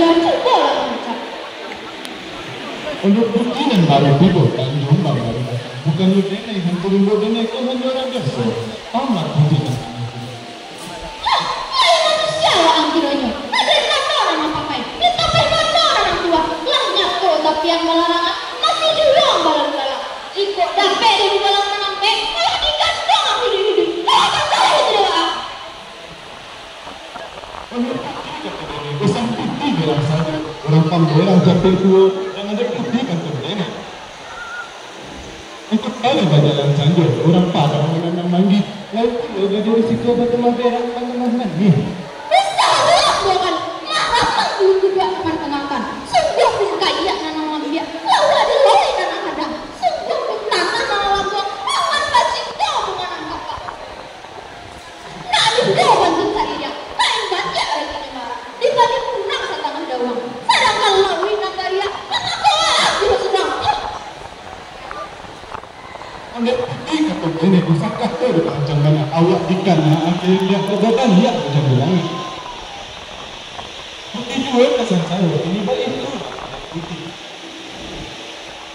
dan cobalah mengucap. Untuk buktinan baru tiba dan jombang baru bukan lu denai hantu rimbo denai kau hanya orang biasa. Amat buktinan. Ya manusia lah angkirannya. Ada kotoran yang pakai. Kita pakai kotoran yang tua. Langnya kau tapi yang melarangan masih diulang balang-balang. Ikut dapat di balang menampe. Malah dikandang aku hidup. Kalau kata tidak. Pesan putih bilang saja orang pambelang capek tua yang ada putih kan terdengar. Untuk kali bajalan sanjur orang padang menanam manggi lalu udah jadi risiko batu maberang teman-teman ni. Bisa lah bukan malah manggu juga teman-teman. Sungguh kaya nanam manggi. Lalu ada lori nanam ada. Sungguh tanah nanam lampu. Aman bacing kau menganam kakak. Nak juga bantu saya. Lain baca lagi ni marah. Dibagi punang setengah dawang. Sedangkan lawi nagaria mengakulah juga sedang. Anda putih kata ini kusakah tu macam mana awak ikan akhirnya kebetulan dia macam bilang. Putih juga kesan saya ini balik tu. Putih.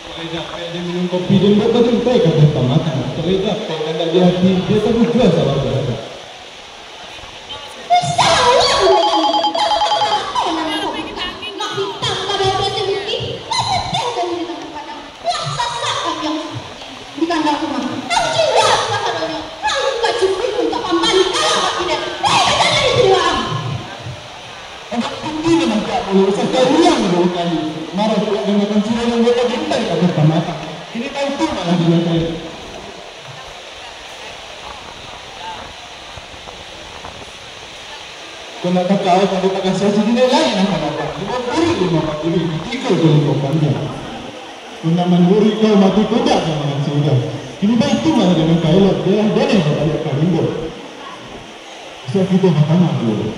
Kalau dapat dia minum kopi dia buat sampai kata makan. Kalau dapat kata dia hati dia tak jual salah berada. Sekalian dua kali marah pula dengan pencuri yang mereka dintai kat depan mata. Ini tahu tu malah dia saya. Kau nak kata kalau tak kasih hasil dinai lain nak dapat. 50 ribu, 3 kau panjang. Kau nak menuri kau mati kuda sama dengan sudah. Ini baik tu malah dengan kailot dia yang balik ke rimbo. Sebab kita bertanya dulu.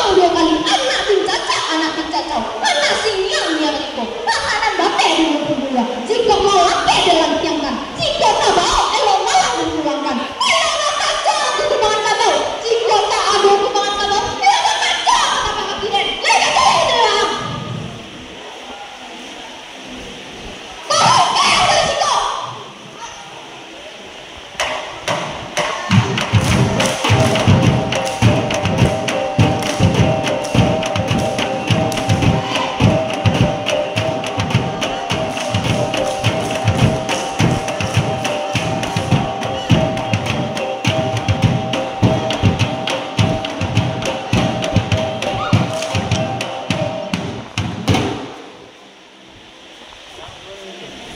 Dua kali anak pincacau mana sinyal yang itu makanan bapak dulu pula jika mau apa dalam tiangkan jika tak bawa elok malah dipulangkan elok nak kacau itu bangan kabau jika tak ada itu bangan kabau elok nak kacau apa kakiran lain kacau itu lah bawa kaya dari situ.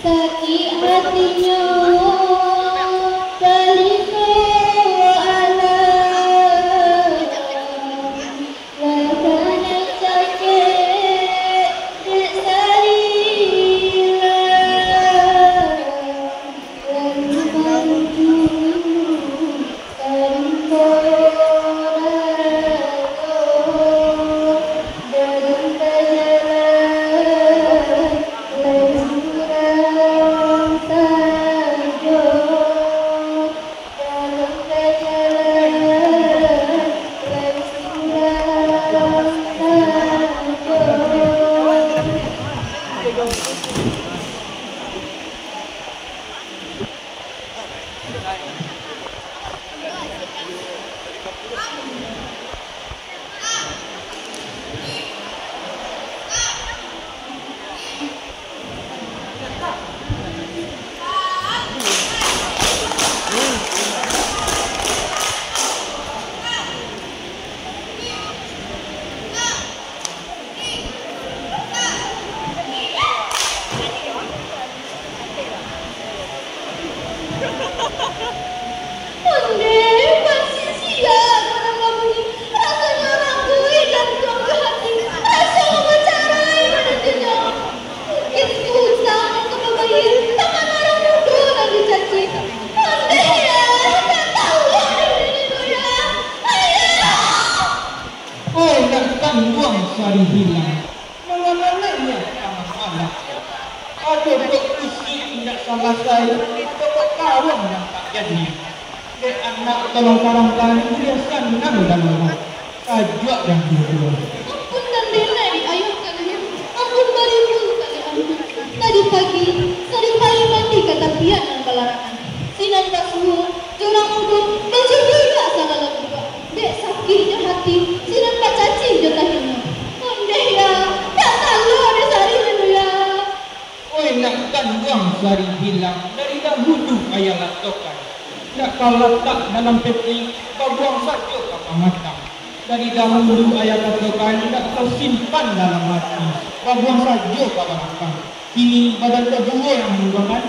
Sakit hatinya telinga alam rasanya sakit bersarilah lalu maju dalam Sari bilang, mana-mana ia sama-sama. Ada berkusi tidak salah saya, itu berkawan yang tak jadi. Dia anak tolong-tolong kami, dia senang dan orang. Kajak yang dua-dua. Ampun dan dina hati, sinan pacaci jo tahina. Ondeh ya, tak salah ada sari menu ya. Oi nak kan buang sari bilang dari dahulu ayah latokan. Nak kau letak dalam peti, kau buang saja kau matang. Dari dahulu ayah katakan, nak kau simpan dalam hati, kau buang saja kau matang. Kini badan kau dua yang buangan.